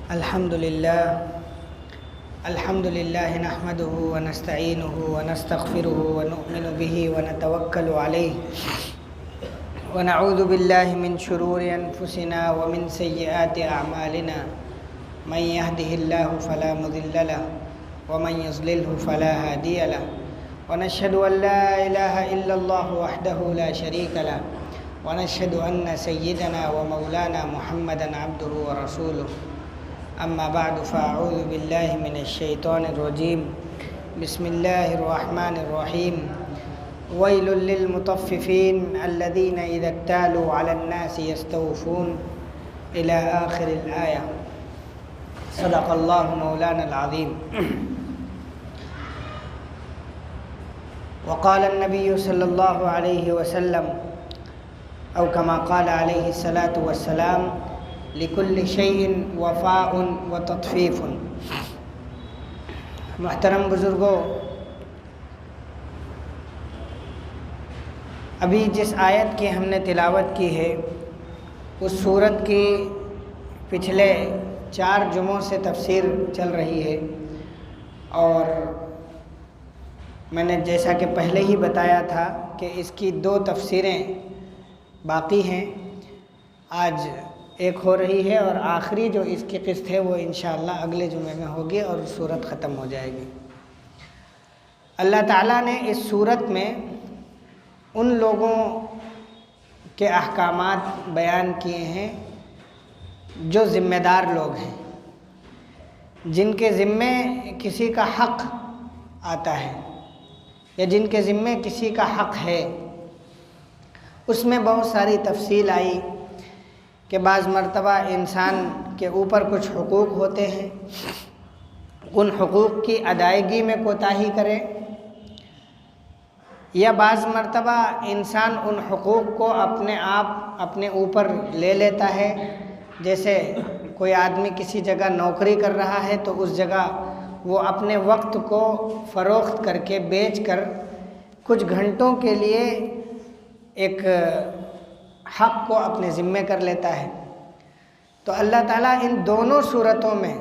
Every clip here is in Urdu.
الحمد لله نحمده ونستعينه ونستغفره ونؤمن به ونتوكل عليه ونعوذ بالله من شرور أنفسنا ومن سيئات أعمالنا من يهده الله فلا مضل له ومن يضلله فلا هادي له ونشهد أن لا إله إلا الله وحده لا شريك له ونشهد أن سيدنا ومولانا محمدا عبده ورسوله أما بعد فأعوذ بالله من الشيطان الرجيم بسم الله الرحمن الرحيم ويل للمطففين الذين إذا اكتالوا على الناس يستوفون إلى آخر الآية صدق الله مولانا العظيم. وقال النبي صلى الله عليه وسلم أو كما قال عليه الصلاة والسلام لكل شيء وفاء وتطفيف. محترم بزرگوں، ابھی جس آیت کی ہم نے تلاوت کی ہے اس سورت کی پچھلے 4 جمعوں سے تفسیر چل رہی ہے، اور میں نے جیسا کہ پہلے ہی بتایا تھا کہ اس کی 2 تفسیریں باقی ہیں. آج ایک ہو رہی ہے اور آخری جو اس کی قسط ہے وہ انشاءاللہ اگلے جمعے میں ہوگی اور سورت ختم ہو جائے گی. اللہ تعالیٰ نے اس سورت میں ان لوگوں کے احکامات بیان کیے ہیں جو ذمہ دار لوگ ہیں، جن کے ذمے کسی کا حق آتا ہے یا جن کے ذمے کسی کا حق ہے. اس میں بہت ساری تفصیل آئی کہ بعض مرتبہ انسان کے اوپر کچھ حقوق ہوتے ہیں، ان حقوق کی ادائیگی میں کوتاہی کرے، یا بعض مرتبہ انسان ان حقوق کو اپنے اوپر لے لیتا ہے. جیسے کوئی آدمی کسی جگہ نوکری کر رہا ہے تو اس جگہ وہ اپنے وقت کو فروخت کر کے بیچ کر کچھ گھنٹوں کے لیے ایک حق کو اپنے ذمے کر لیتا ہے. تو اللہ تعالیٰ ان دونوں صورتوں میں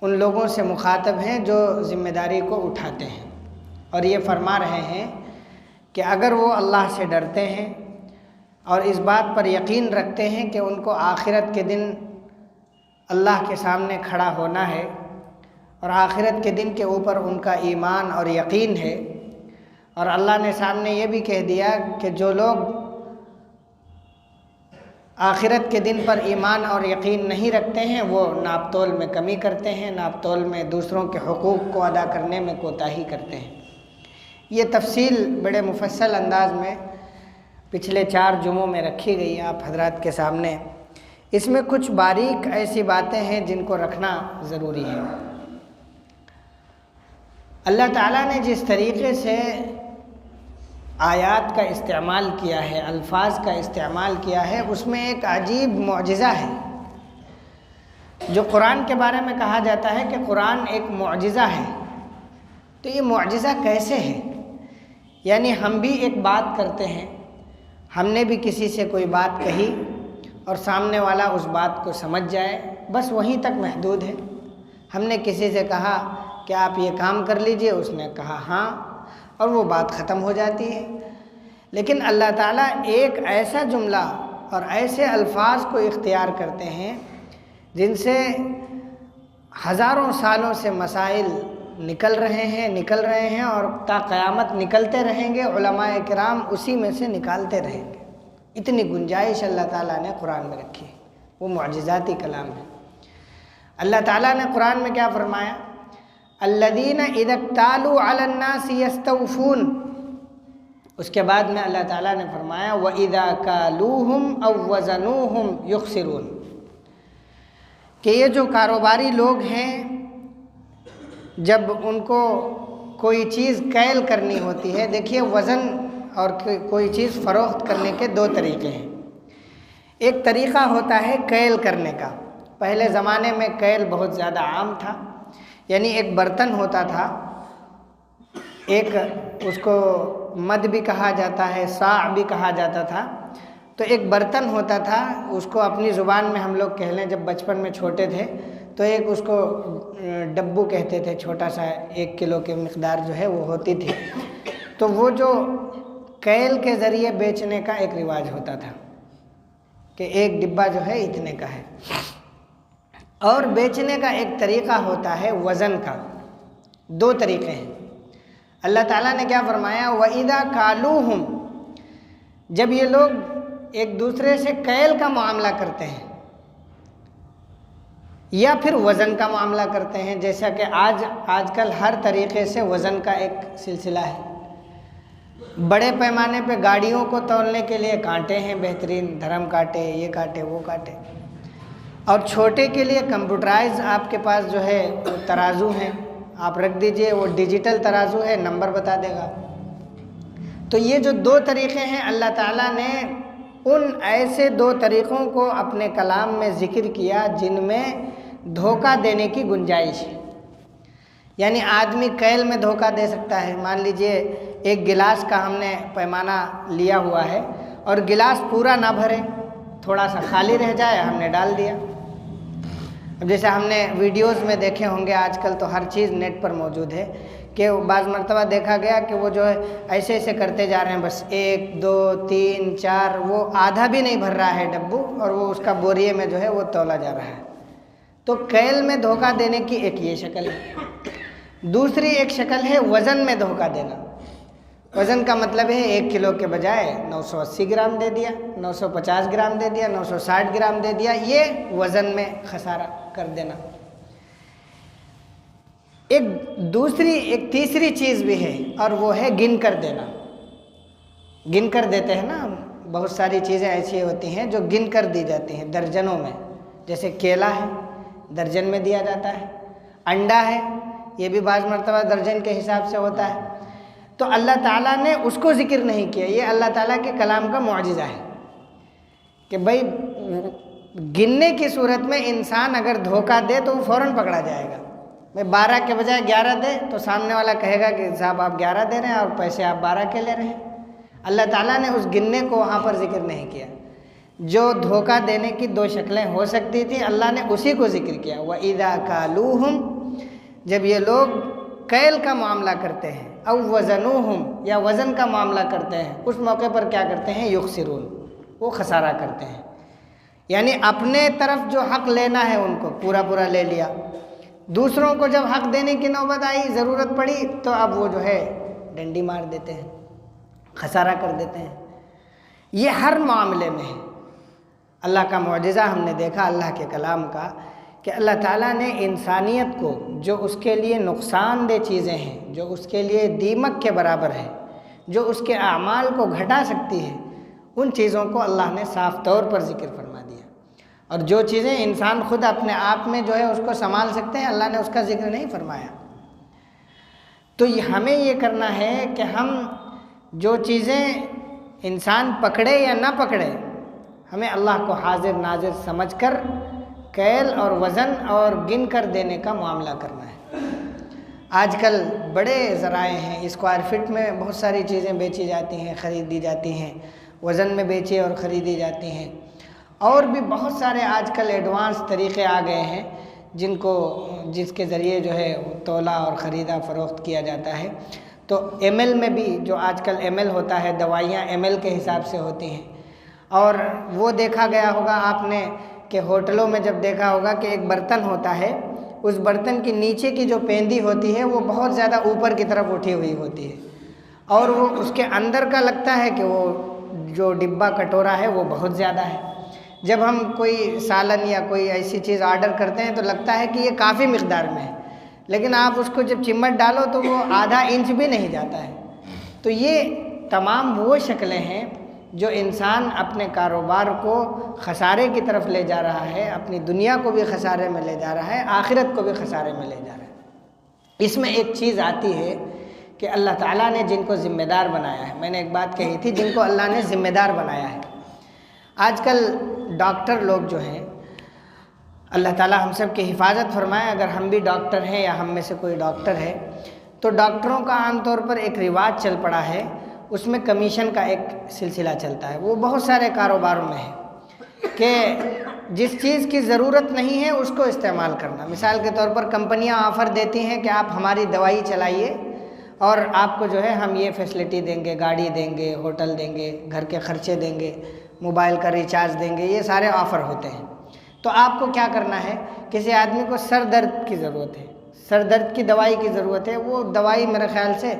ان لوگوں سے مخاطب ہیں جو ذمہ داری کو اٹھاتے ہیں، اور یہ فرما رہے ہیں کہ اگر وہ اللہ سے ڈرتے ہیں اور اس بات پر یقین رکھتے ہیں کہ ان کو آخرت کے دن اللہ کے سامنے کھڑا ہونا ہے، اور آخرت کے دن کے اوپر ان کا ایمان اور یقین ہے، اور اللہ نے سامنے یہ بھی کہہ دیا کہ جو لوگ آخرت کے دن پر ایمان اور یقین نہیں رکھتے ہیں وہ ناپ تول میں کمی کرتے ہیں، ناپ تول میں دوسروں کے حقوق کو ادا کرنے میں کوتاہی کرتے ہیں. یہ تفصیل بڑے مفصل انداز میں پچھلے 4 جمعوں میں رکھی گئی ہے آپ حضرات کے سامنے. اس میں کچھ باریک ایسی باتیں ہیں جن کو رکھنا ضروری ہے. اللہ تعالیٰ نے جس طریقے سے آیات کا استعمال کیا ہے، الفاظ کا استعمال کیا ہے، اس میں ایک عجیب معجزہ ہے. جو قرآن کے بارے میں کہا جاتا ہے کہ قرآن ایک معجزہ ہے، تو یہ معجزہ کیسے ہے؟ یعنی ہم بھی ایک بات کرتے ہیں، ہم نے بھی کسی سے کوئی بات کہی اور سامنے والا اس بات کو سمجھ جائے، بس وہیں تک محدود ہے. ہم نے کسی سے کہا کہ آپ یہ کام کر لیجئے، اس نے کہا ہاں، اور وہ بات ختم ہو جاتی ہے. لیکن اللہ تعالیٰ ایک ایسا جملہ اور ایسے الفاظ کو اختیار کرتے ہیں جن سے ہزاروں سالوں سے مسائل نکل رہے ہیں اور تا قیامت نکلتے رہیں گے. علماء کرام اسی میں سے نکالتے رہیں گے. اتنی گنجائش اللہ تعالیٰ نے قرآن میں رکھی ہے. وہ معجزاتی کلام ہے. اللہ تعالیٰ نے قرآن میں کیا فرمایا؟ الذین اذا اکتالوا علی الناس یستوفون. اس کے بعد میں اللہ تعالیٰ نے فرمایا وَإِذَا كَالُوهُمْ أَوْ وَزَنُوهُمْ يُخْسِرُونَ، کہ یہ جو کاروباری لوگ ہیں جب ان کو کوئی چیز کیل کرنی ہوتی ہے، دیکھیے وزن اور کوئی چیز فروخت کرنے کے 2 طریقے ہیں. ایک طریقہ ہوتا ہے کیل کرنے کا. پہلے زمانے میں کیل بہت زیادہ عام تھا، یعنی ایک برتن ہوتا تھا، ایک اس کو مد بھی کہا جاتا ہے، صاع بھی کہا جاتا تھا. تو ایک برتن ہوتا تھا، اس کو اپنی زبان میں ہم لوگ کہہ لیں، جب بچپن میں چھوٹے تھے تو ایک اس کو ڈبو کہتے تھے، چھوٹا سا 1 کلو کی مقدار جو ہے وہ ہوتی تھی. تو وہ جو کیل کے ذریعے بیچنے کا ایک رواج ہوتا تھا کہ ایک ڈبہ جو ہے اتنے کا ہے. اور بیچنے کا ایک طریقہ ہوتا ہے وزن کا. 2 طریقے ہیں. اللہ تعالیٰ نے کیا فرمایا؟ وَإِذَا كَالُوهُمْ، جب یہ لوگ ایک دوسرے سے کیل کا معاملہ کرتے ہیں یا پھر وزن کا معاملہ کرتے ہیں، جیسا کہ آج کل ہر طریقے سے وزن کا ایک سلسلہ ہے. بڑے پیمانے پہ گاڑیوں کو تولنے کے لیے کانٹے ہیں، بہترین دھرم کانٹے، یہ کانٹے وہ کانٹے، اور چھوٹے کے لیے کمپیوٹرائز آپ کے پاس جو ہے ترازو ہیں، آپ رکھ دیجئے، وہ ڈیجیٹل ترازو ہے، نمبر بتا دے گا. تو یہ جو 2 طریقے ہیں، اللہ تعالیٰ نے ان ایسے 2 طریقوں کو اپنے کلام میں ذکر کیا جن میں دھوکہ دینے کی گنجائش ہے. یعنی آدمی کیل میں دھوکہ دے سکتا ہے. مان لیجئے ایک گلاس کا ہم نے پیمانہ لیا ہوا ہے اور گلاس پورا نہ بھرے، تھوڑا سا خالی رہ جائے، ہم نے ڈال دیا. اب جیسے ہم نے ویڈیوز میں دیکھے ہوں گے، آج کل تو ہر چیز نیٹ پر موجود ہے، کہ بعض مرتبہ دیکھا گیا کہ وہ جو ہے ایسے ایسے کرتے جا رہے ہیں، بس 1 2 3 4، وہ آدھا بھی نہیں بھر رہا ہے ڈبو، اور وہ اس کا بوریے میں جو ہے وہ تولا جا رہا ہے. تو کیل میں دھوکہ دینے کی ایک یہ شکل ہے. دوسری ایک شکل ہے وزن میں دھوکہ دینا. وزن کا مطلب ہے 1 کلو کے بجائے 980 گرام دے دیا، 950 گرام دے دیا، 960 گرام دے دیا، یہ وزن میں خسارہ کر دینا. ایک تیسری چیز بھی ہے، اور وہ ہے گن کر دینا. گن کر دیتے ہیں نا، بہت ساری چیزیں ایسی ہوتی ہیں جو گن کر دی جاتی ہیں درجنوں میں. جیسے کیلا ہے، درجن میں دیا جاتا ہے. انڈا ہے، یہ بھی بعض مرتبہ درجن کے حساب سے ہوتا ہے. تو اللہ تعالیٰ نے اس کو ذکر نہیں کیا. یہ اللہ تعالیٰ کے کلام کا معجزہ ہے کہ بھائی گننے کی صورت میں انسان اگر دھوکہ دے تو وہ فوراً پکڑا جائے گا. بھائی 12 کے بجائے 11 دے تو سامنے والا کہے گا کہ صاحب آپ 11 دے رہے ہیں اور پیسے آپ 12 کے لے رہے ہیں. اللہ تعالیٰ نے اس گننے کو وہاں پر ذکر نہیں کیا. جو دھوکہ دینے کی 2 شکلیں ہو سکتی تھیں، اللہ نے اسی کو ذکر کیا. وَإِذَا كَالُوهُمْ، جب یہ لوگ کیل کا معاملہ کرتے ہیں، او وزنوہم، یا وزن کا معاملہ کرتے ہیں، اس موقع پر کیا کرتے ہیں؟ یخسرون، وہ خسارہ کرتے ہیں. یعنی اپنے طرف جو حق لینا ہے ان کو پورا لے لیا. دوسروں کو جب حق دینے کی نوبت آئی، ضرورت پڑی، تو اب وہ جو ہے ڈنڈی مار دیتے ہیں، خسارہ کر دیتے ہیں. یہ ہر معاملے میں ہے. اللہ کا معجزہ ہم نے دیکھا اللہ کے کلام کا، کہ اللہ تعالیٰ نے انسانیت کو جو اس کے لیے نقصان دہ چیزیں ہیں، جو اس کے لیے دیمک کے برابر ہے، جو اس کے اعمال کو گھٹا سکتی ہے، ان چیزوں کو اللہ نے صاف طور پر ذکر فرما دیا. اور جو چیزیں انسان خود اپنے آپ میں جو ہے اس کو سنبھال سکتے ہیں، اللہ نے اس کا ذکر نہیں فرمایا. تو ہمیں یہ کرنا ہے کہ ہم جو چیزیں انسان پکڑے یا نہ پکڑے، ہمیں اللہ کو حاضر ناظر سمجھ کر کیل اور وزن اور گن کر دینے کا معاملہ کرنا ہے. آج کل بڑے ذرائع ہیں، اسکوائر فٹ میں بہت ساری چیزیں بیچی جاتی ہیں، خریدی جاتی ہیں، وزن میں بیچی اور خریدی جاتی ہیں. اور بھی بہت سارے آج کل ایڈوانس طریقے آ گئے ہیں جس کے ذریعے جو ہے تولا اور خریدا فروخت کیا جاتا ہے. تو ایم ایل میں بھی، جو آج کل ایم ایل ہوتا ہے، دوائیاں ایم ایل کے حساب سے ہوتی ہیں. اور وہ دیکھا گیا ہوگا آپ نے کہ ہوٹلوں میں جب دیکھا ہوگا کہ ایک برتن ہوتا ہے، اس برتن کی نیچے کی جو پیندی ہوتی ہے وہ بہت زیادہ اوپر کی طرف اٹھی ہوئی ہوتی ہے، اور وہ اس کے اندر کا لگتا ہے کہ وہ جو ڈبہ کٹورا ہے وہ بہت زیادہ ہے. جب ہم کوئی سالن یا کوئی ایسی چیز آرڈر کرتے ہیں تو لگتا ہے کہ یہ کافی مقدار میں ہے، لیکن آپ اس کو جب چمٹ ڈالو تو وہ آدھا انچ بھی نہیں جاتا ہے. تو یہ تمام وہ شکلیں ہیں جو انسان اپنے کاروبار کو خسارے کی طرف لے جا رہا ہے، اپنی دنیا کو بھی خسارے میں لے جا رہا ہے، آخرت کو بھی خسارے میں لے جا رہا ہے. اس میں ایک چیز آتی ہے کہ اللہ تعالیٰ نے جن کو ذمہ دار بنایا ہے، میں نے ایک بات کہی تھی، جن کو اللہ نے ذمہ دار بنایا ہے. آج کل ڈاکٹر لوگ جو ہیں، اللہ تعالیٰ ہم سب کی حفاظت فرمائے، اگر ہم بھی ڈاکٹر ہیں یا ہم میں سے کوئی ڈاکٹر ہے، تو ڈاکٹروں کا عام طور پر ایک رواج چل پڑا ہے، اس میں کمیشن کا ایک سلسلہ چلتا ہے. وہ بہت سارے کاروباروں میں ہے کہ جس چیز کی ضرورت نہیں ہے اس کو استعمال کرنا. مثال کے طور پر کمپنیاں آفر دیتی ہیں کہ آپ ہماری دوائی چلائیے اور آپ کو جو ہے ہم یہ فیسلٹی دیں گے، گاڑی دیں گے، ہوٹل دیں گے، گھر کے خرچے دیں گے، موبائل کا ریچارج دیں گے. یہ سارے آفر ہوتے ہیں. تو آپ کو کیا کرنا ہے؟ کسی آدمی کو سر درد کی ضرورت ہے، سر درد کی دوائی کی ضرورت ہے، وہ دوائی میرے خیال سے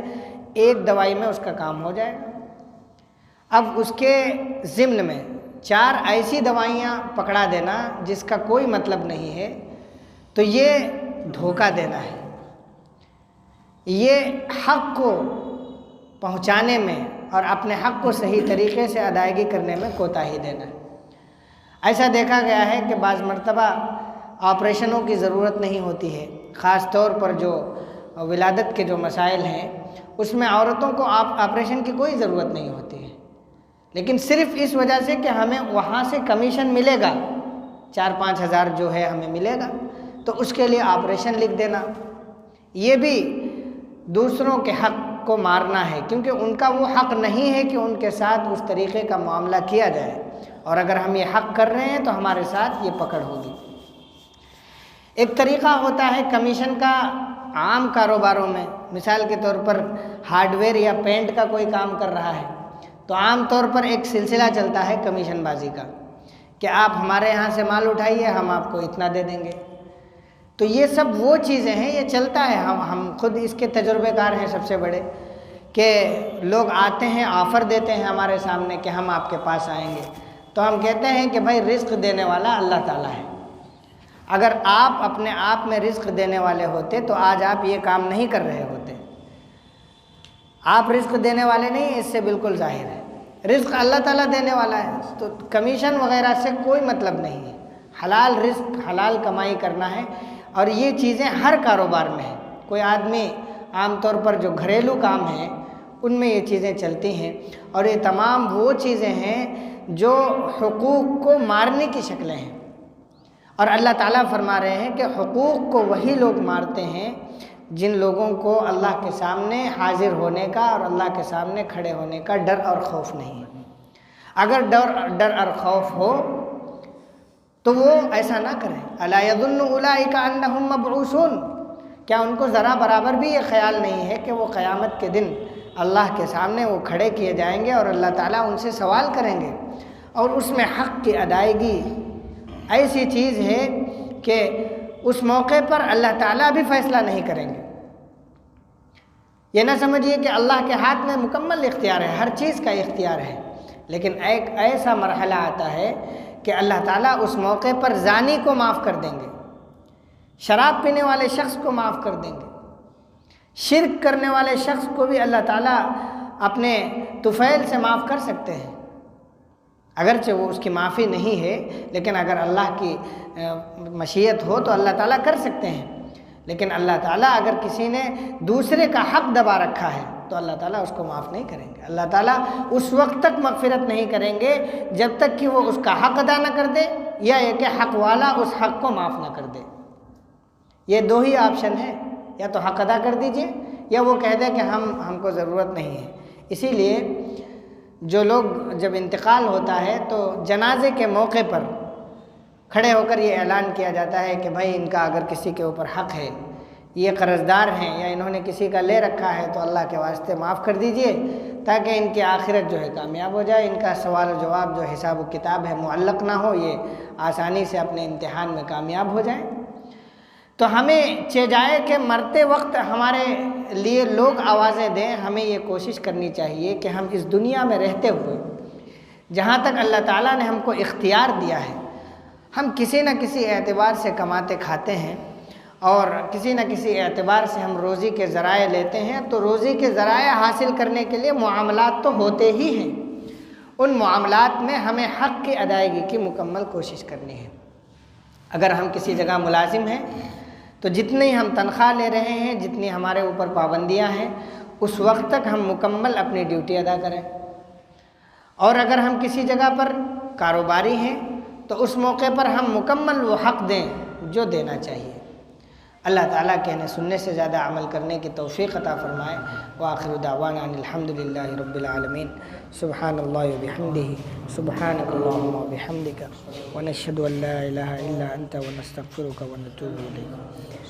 ایک دوائی میں اس کا کام ہو جائے گا. اب اس کے ضمن میں 4 ایسی دوائیاں پکڑا دینا جس کا کوئی مطلب نہیں ہے، تو یہ دھوکہ دینا ہے. یہ حق کو پہنچانے میں اور اپنے حق کو صحیح طریقے سے ادائیگی کرنے میں کوتاہی دینا ہے. ایسا دیکھا گیا ہے کہ بعض مرتبہ آپریشنوں کی ضرورت نہیں ہوتی ہے، خاص طور پر جو ولادت کے جو مسائل ہیں اس میں عورتوں کو آپریشن کی کوئی ضرورت نہیں ہوتی ہے، لیکن صرف اس وجہ سے کہ ہمیں وہاں سے کمیشن ملے گا، 4-5 ہزار جو ہے ہمیں ملے گا، تو اس کے لیے آپریشن لکھ دینا. یہ بھی دوسروں کے حق کو مارنا ہے، کیونکہ ان کا وہ حق نہیں ہے کہ ان کے ساتھ اس طریقے کا معاملہ کیا جائے، اور اگر ہم یہ حق کر رہے ہیں تو ہمارے ساتھ یہ پکڑ ہوگی. ایک طریقہ ہوتا ہے کمیشن کا عام کاروباروں میں. مثال کے طور پر ہارڈ ویئر یا پینٹ کا کوئی کام کر رہا ہے تو عام طور پر ایک سلسلہ چلتا ہے کمیشن بازی کا کہ آپ ہمارے یہاں سے مال اٹھائیے، ہم آپ کو اتنا دے دیں گے. تو یہ سب وہ چیزیں ہیں، یہ چلتا ہے. ہم خود اس کے تجربے کار ہیں سب سے بڑے، کہ لوگ آتے ہیں آفر دیتے ہیں ہمارے سامنے کہ ہم آپ کے پاس آئیں گے، تو ہم کہتے ہیں کہ بھائی رزق دینے والا اللہ تعالیٰ ہے. اگر آپ اپنے آپ میں رزق دینے والے ہوتے تو آج آپ یہ کام نہیں کر رہے ہوتے. آپ رزق دینے والے نہیں، اس سے بالکل ظاہر ہے. رزق اللہ تعالیٰ دینے والا ہے، تو کمیشن وغیرہ سے کوئی مطلب نہیں ہے. حلال رزق، حلال کمائی کرنا ہے، اور یہ چیزیں ہر کاروبار میں ہیں. کوئی آدمی عام طور پر جو گھریلو کام ہیں ان میں یہ چیزیں چلتی ہیں، اور یہ تمام وہ چیزیں ہیں جو حقوق کو مارنے کی شکلیں ہیں. اور اللہ تعالیٰ فرما رہے ہیں کہ حقوق کو وہی لوگ مارتے ہیں جن لوگوں کو اللہ کے سامنے حاضر ہونے کا اور اللہ کے سامنے کھڑے ہونے کا ڈر اور خوف نہیں ہے. اگر ڈر اور خوف ہو تو وہ ایسا نہ کریں. الا یظن اولئک انہم مبعوثون، کیا ان کو ذرا برابر بھی یہ خیال نہیں ہے کہ وہ قیامت کے دن اللہ کے سامنے وہ کھڑے کیے جائیں گے اور اللہ تعالیٰ ان سے سوال کریں گے. اور اس میں حق کی ادائیگی ایسی چیز ہے کہ اس موقع پر اللہ تعالیٰ بھی فیصلہ نہیں کریں گے. یہ نہ سمجھیے کہ اللہ کے ہاتھ میں مکمل اختیار ہے، ہر چیز کا اختیار ہے، لیکن ایک ایسا مرحلہ آتا ہے کہ اللہ تعالیٰ اس موقع پر زانی کو معاف کر دیں گے، شراب پینے والے شخص کو معاف کر دیں گے، شرک کرنے والے شخص کو بھی اللہ تعالیٰ اپنے طفیل سے معاف کر سکتے ہیں. اگرچہ وہ اس کی معافی نہیں ہے، لیکن اگر اللہ کی مشیت ہو تو اللہ تعالیٰ کر سکتے ہیں. لیکن اللہ تعالیٰ اگر کسی نے دوسرے کا حق دبا رکھا ہے تو اللہ تعالیٰ اس کو معاف نہیں کریں گے. اللہ تعالیٰ اس وقت تک مغفرت نہیں کریں گے جب تک کہ وہ اس کا حق ادا نہ کر دے، یا یہ کہ حق والا اس حق کو معاف نہ کر دے. یہ 2 ہی آپشن ہے، یا تو حق ادا کر دیجئے یا وہ کہہ دے کہ ہم کو ضرورت نہیں ہے. اسی لیے جو لوگ جب انتقال ہوتا ہے تو جنازے کے موقع پر کھڑے ہو کر یہ اعلان کیا جاتا ہے کہ بھائی ان کا اگر کسی کے اوپر حق ہے، یہ قرض دار ہیں یا انہوں نے کسی کا لے رکھا ہے، تو اللہ کے واسطے معاف کر دیجئے تاکہ ان کی آخرت جو ہے کامیاب ہو جائے، ان کا سوال و جواب جو حساب و کتاب ہے معلق نہ ہو، یہ آسانی سے اپنے امتحان میں کامیاب ہو جائیں. تو ہمیں چاہیے کہ مرتے وقت ہمارے لیے لوگ آوازیں دیں. ہمیں یہ کوشش کرنی چاہیے کہ ہم اس دنیا میں رہتے ہوئے جہاں تک اللہ تعالیٰ نے ہم کو اختیار دیا ہے، ہم کسی نہ کسی اعتبار سے کماتے کھاتے ہیں، اور کسی نہ کسی اعتبار سے ہم روزی کے ذرائع لیتے ہیں. تو روزی کے ذرائع حاصل کرنے کے لیے معاملات تو ہوتے ہی ہیں. ان معاملات میں ہمیں حق کی ادائیگی کی مکمل کوشش کرنی ہے. اگر ہم کسی جگہ ملازم ہیں تو جتنی ہم تنخواہ لے رہے ہیں، جتنی ہمارے اوپر پابندیاں ہیں، اس وقت تک ہم مکمل اپنی ڈیوٹی ادا کریں. اور اگر ہم کسی جگہ پر کاروباری ہیں تو اس موقع پر ہم مکمل وہ حق دیں جو دینا چاہیے. اللہ تعالیٰ کہنے سننے سے زیادہ عمل کرنے کی توفیق عطا فرمائے۔ وآخر دعوانا ان الحمدللہ رب العالمین۔ سبحان اللہ وبحمدہ، سبحانک اللہم وبحمدک، ونشہد ان لا الہ الا انت ونستغفرک ونتوب الیک۔